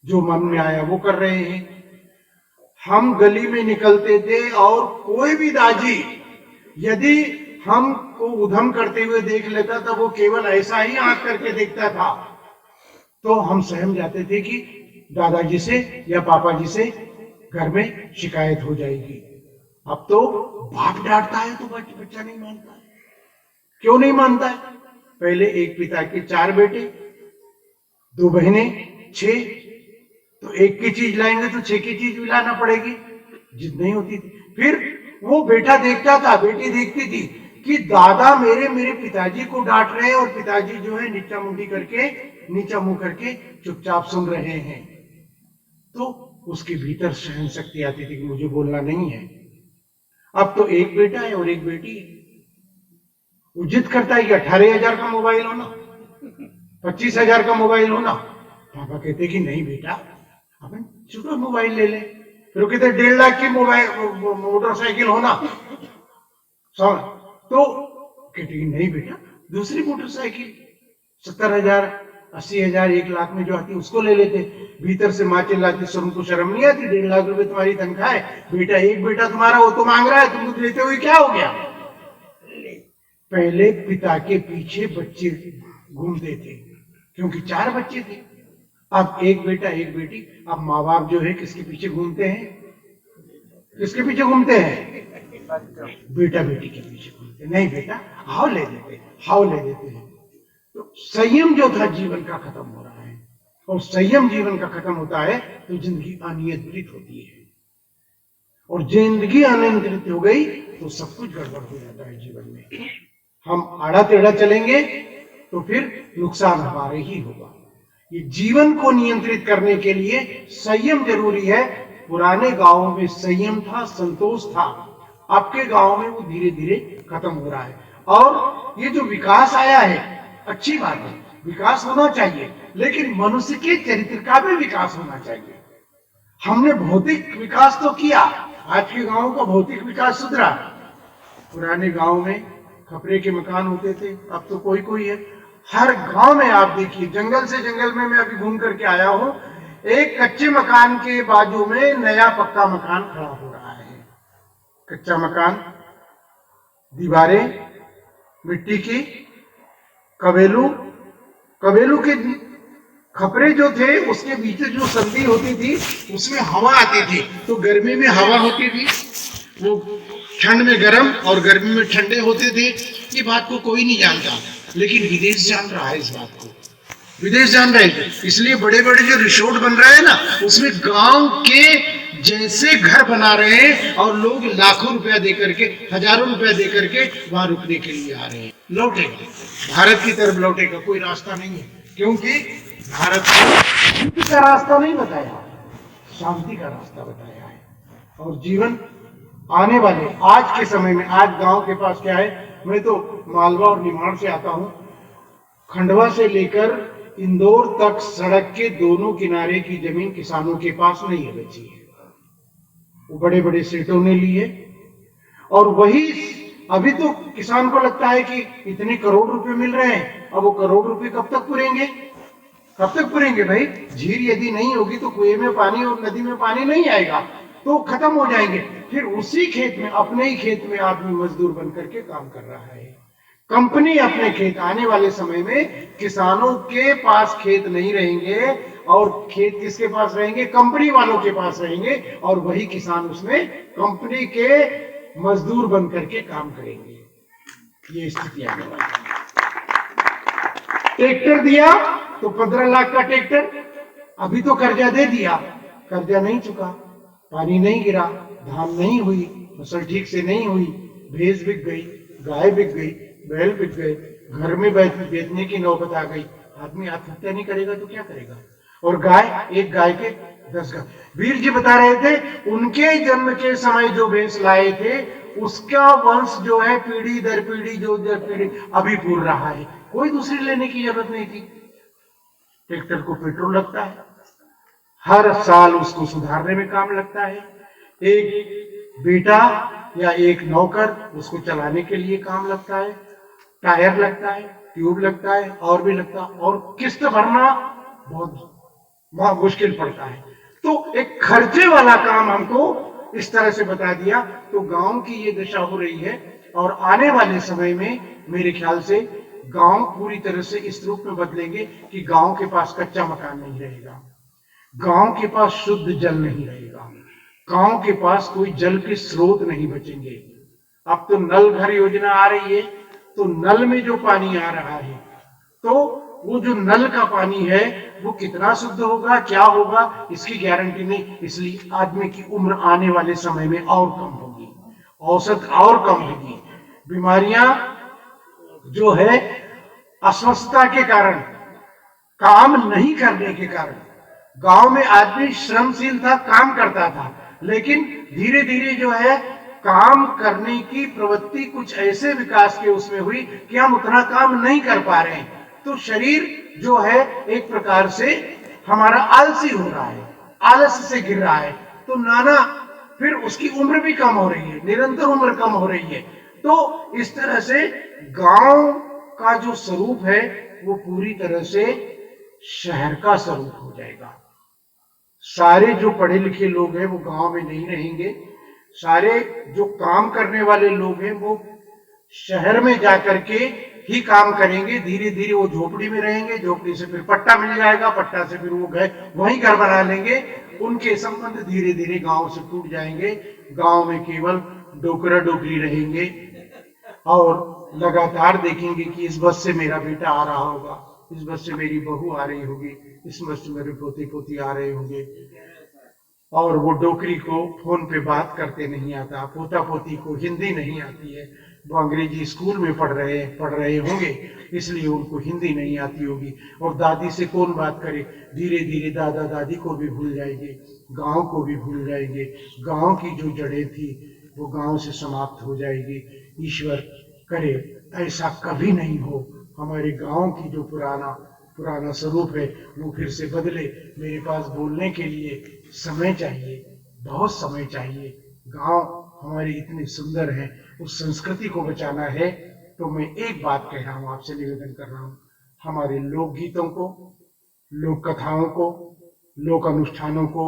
जो मन में आया वो कर रहे हैं। हम गली में निकलते थे और कोई भी दाजी यदि हमको उधम करते हुए देख लेता था, वो केवल ऐसा ही आंख करके देखता था, तो हम सहम जाते थे कि दादाजी से या पापा जी से घर में शिकायत हो जाएगी। अब तो बाप डांटता है तो बच्चा नहीं मानता है। क्यों नहीं मानता है? पहले एक पिता के 4 बेटे, 2 बहनें, 6, तो एक की चीज लाएंगे तो 6 की चीज भी लाना पड़ेगी, जिद नहीं होती थी। फिर वो बेटा देखता था, बेटी देखती थी कि दादा मेरे पिताजी को डांट रहे हैं और पिताजी जो है नीचा मुंह करके चुपचाप सुन रहे हैं। तो उसके भीतर सहन शक्ति आती थी कि मुझे बोलना नहीं है। अब तो एक बेटा है और एक बेटी है। वो जिद करता है कि 18,000 का मोबाइल होना, 25,000 का मोबाइल होना। पापा कहते कि नहीं बेटा, अपन छोटा मोबाइल ले ले। फिर वो कहते 1.5 लाख की मोटरसाइकिल होना। तो कहते नहीं बेटा, दूसरी मोटरसाइकिल 70,000, 80,000, 1 लाख में जो आती है उसको ले लेते। भीतर से माँ चिल्लाती, तुमको शर्म नहीं आती? 1.5 लाख रुपए तुम्हारी तनख्वाह है, बेटा एक बेटा तुम्हारा वो तो मांग रहा है, तुमको देते हुए क्या हो गया? पहले पिता के पीछे बच्चे घूमते थे क्योंकि 4 बच्चे थे। अब एक बेटा एक बेटी। अब माँ बाप जो है किसके पीछे घूमते हैं? किसके पीछे घूमते हैं? बेटा बेटी के पीछे घूमते। नहीं बेटा, हाव ले देते हैं। तो संयम जो था जीवन का खत्म हो रहा है, और संयम जीवन का खत्म होता है तो जिंदगी अनियंत्रित होती है, और जिंदगी अनियंत्रित हो गई तो सब कुछ गड़बड़ हो जाता है जीवन में। हम आड़ा टेढ़ा चलेंगे तो फिर नुकसान हमारे ही होगा। ये जीवन को नियंत्रित करने के लिए संयम जरूरी है। पुराने गांवों में संयम था, संतोष था। आपके गांव में वो धीरे धीरे खत्म हो रहा है। और ये जो विकास आया है, अच्छी बात है, विकास होना चाहिए, लेकिन मनुष्य के चरित्र का भी विकास होना चाहिए। हमने भौतिक विकास तो किया, आज के गांव का भौतिक विकास सुधरा। पुराने गांव में खपरे के मकान होते थे, अब तो कोई है। हर गांव में आप देखिए, जंगल से जंगल में मैं अभी घूम करके आया हूं, एक कच्चे मकान के बाजू में नया पक्का मकान खड़ा हो रहा है। कच्चा मकान, दीवारें मिट्टी की, कबेलू के खपरे जो थे उसके बीच जो संधि होती थी उसमें हवा आती थी, तो गर्मी में हवा होती थी, वो ठंड में गर्म और गर्मी में ठंडे होते थे। ये बात को कोई नहीं जानता, लेकिन विदेश जान रहा है इस बात को। विदेश जान रहे हैं, इसलिए बड़े बड़े जो रिसोर्ट बन रहे हैं ना, उसमें गांव के जैसे घर बना रहे हैं और लोग लाखों रुपया दे करके, हजारों रुपया दे करके वहां रुकने के लिए आ रहे हैं। लौटेगा, भारत की तरफ लौटेगा, कोई रास्ता नहीं है, क्योंकि भारत ने युद्ध का रास्ता नहीं बताया, शांति का रास्ता बताया है। और जीवन आने वाले आज के समय में, आज गांव के पास क्या है, मैं तो मालवा और निमाड़ से आता हूं, खंडवा से लेकर इंदौर तक सड़क के दोनों किनारे की जमीन किसानों के पास नहीं है, बची है। वो बड़े बड़े सेठों ने ली है, और वही अभी तो किसान को लगता है कि इतने करोड़ रुपए मिल रहे हैं, अब वो करोड़ रुपए कब तक पूरेंगे? कब तक पूरेंगे भाई? झील यदि नहीं होगी तो कुएं में पानी और नदी में पानी नहीं आएगा, तो खत्म हो जाएंगे। फिर उसी खेत में, अपने ही खेत में आदमी मजदूर बन करके काम कर रहा है। कंपनी अपने खेत, आने वाले समय में किसानों के पास खेत नहीं रहेंगे, और खेत किसके पास रहेंगे? कंपनी वालों के पास रहेंगे, और वही किसान उसमें कंपनी के मजदूर बन करके काम करेंगे। ये स्थिति आने वाली है। ट्रैक्टर दिया तो 15 लाख का ट्रैक्टर, अभी तो कर्जा दे दिया, कर्जा नहीं चुका, पानी नहीं गिरा, धान नहीं हुई, फसल ठीक से नहीं हुई, भैंस बिक गई, गाय बिक गई, बैल बिक गए, घर में बेचने की नौबत आ गई। आदमी आत्महत्या नहीं करेगा तो क्या करेगा? और गाय, एक गाय के 10 गाय। वीर जी बता रहे थे उनके जन्म के समय जो भैंस लाए थे उसका वंश जो है पीढ़ी दर पीढ़ी, जो दर पीढ़ी अभी पूर रहा है। कोई दूसरी लेने की जरूरत नहीं थी। ट्रैक्टर को पेट्रोल लगता है, हर साल उसको सुधारने में काम लगता है, एक बेटा या एक नौकर उसको चलाने के लिए काम लगता है, टायर लगता है, ट्यूब लगता है, और भी लगता है, और किस्त भरना बहुत मुश्किल पड़ता है। तो एक खर्चे वाला काम हमको इस तरह से बता दिया। तो गांव की ये दशा हो रही है, और आने वाले समय में मेरे ख्याल से गांव पूरी तरह से इस रूप में बदलेंगे कि गांव के पास कच्चा मकान नहीं रहेगा, गांव के पास शुद्ध जल नहीं रहेगा, गांव के पास कोई जल के स्रोत नहीं बचेंगे। अब तो नल घर योजना आ रही है, तो नल में जो पानी आ रहा है, तो वो जो नल का पानी है वो कितना शुद्ध होगा, क्या होगा, इसकी गारंटी नहीं। इसलिए आदमी की उम्र आने वाले समय में और कम होगी, औसत और कम होगी। बीमारियां जो है अस्वस्थता के कारण, काम नहीं करने के कारण। गांव में आदमी श्रमशील था, काम करता था, लेकिन धीरे धीरे जो है काम करने की प्रवृत्ति कुछ ऐसे विकास के उसमें हुई कि हम उतना काम नहीं कर पा रहे हैं। तो शरीर जो है एक प्रकार से हमारा आलसी हो रहा है, आलस से गिर रहा है। तो नाना, फिर उसकी उम्र भी कम हो रही है, निरंतर उम्र कम हो रही है। तो इस तरह से गांव का जो स्वरूप है वो पूरी तरह से शहर का स्वरूप हो जाएगा। सारे जो पढ़े लिखे लोग हैं वो गांव में नहीं रहेंगे, सारे जो काम करने वाले लोग हैं वो शहर में जाकर के ही काम करेंगे। धीरे धीरे वो झोपड़ी में रहेंगे, झोपड़ी से फिर पट्टा मिल जाएगा, पट्टा से फिर वो वहीं घर बना लेंगे। उनके संबंध धीरे धीरे गांव से टूट जाएंगे। गांव में केवल डोकरा डोकरी रहेंगे, और लगातार देखेंगे कि इस बस से मेरा बेटा आ रहा होगा, इस बस से मेरी बहू आ रही होगी, इस बस से मेरे पोते पोती आ रहे होंगे। और वो डोकरी को फोन पे बात करते नहीं आता, पोता पोती को हिंदी नहीं आती है, वो अंग्रेजी स्कूल में पढ़ रहे होंगे, इसलिए उनको हिंदी नहीं आती होगी। और दादी से कौन बात करे? धीरे धीरे दादा दादी को भी भूल जाएंगे, गांव को भी भूल जाएंगे। गांव की जो जड़ें थी वो गांव से समाप्त हो जाएगी। ईश्वर करे ऐसा कभी नहीं हो, हमारे गांव की जो पुराना स्वरूप है वो फिर से बदले। मेरे पास बोलने के लिए समय चाहिए, बहुत समय चाहिए। गांव हमारे इतने सुंदर हैं, उस संस्कृति को बचाना है। तो मैं एक बात कह रहा हूँ, आपसे निवेदन कर रहा हूँ, हमारे लोकगीतों को, लोक कथाओं को, लोक अनुष्ठानों को,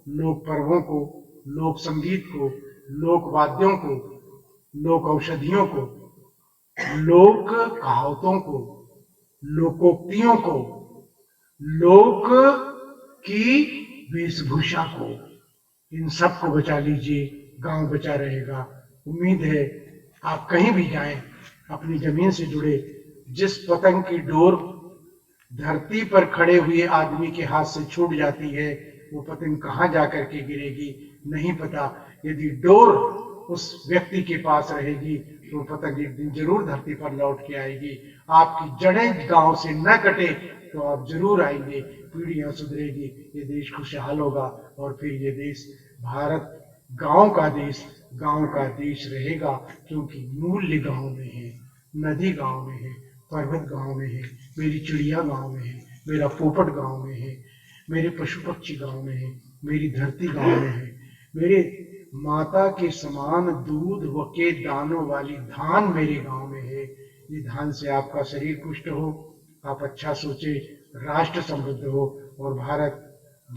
लोक पर्वों को, लोक संगीत को, लोक वाद्यों को, लोक औषधियों को, लोक कहावतों को, लोकोक्तियों को, लोक की वेशभूषा को, इन सब को बचा लीजिए। गांव बचा रहेगा। उम्मीद है आप कहीं भी जाएं, अपनी जमीन से जुड़े। जिस पतंग की डोर धरती पर खड़े हुए आदमी के हाथ से छूट जाती है, वो पतंग कहाँ जाकर के गिरेगी नहीं पता। यदि डोर उस व्यक्ति के पास रहेगी तो पतंग एक दिन जरूर धरती पर लौट के आएगी। आपकी जड़ें गांव से न कटे तो आप जरूर आएंगे, पीढ़ियां सुधरेगी, ये देश खुशहाल होगा, और फिर ये देश भारत गांव का देश रहेगा। क्योंकि मूल्य गांव में है, नदी गांव में है, पर्वत गांव में है, मेरी चिड़िया गांव में है, मेरा पोपट गांव में है, मेरे पशु पक्षी गांव में है, मेरी धरती गांव में है, मेरे माता के समान दूध व के दानों वाली धान मेरे गांव में है। ये धान से आपका शरीर पुष्ट हो, आप अच्छा सोचे, राष्ट्र समृद्ध हो और भारत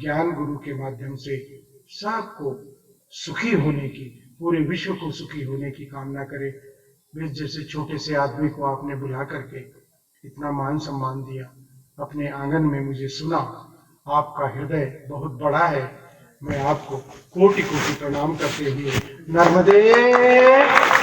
ज्ञान गुरु के माध्यम से सबको सुखी होने की, पूरे विश्व को सुखी होने की कामना करे। मैं जैसे छोटे से आदमी को आपने बुला करके इतना मान सम्मान दिया, अपने आंगन में मुझे सुना, आपका हृदय बहुत बड़ा है। मैं आपको कोटि कोटि प्रणाम करते हुए नर्मदे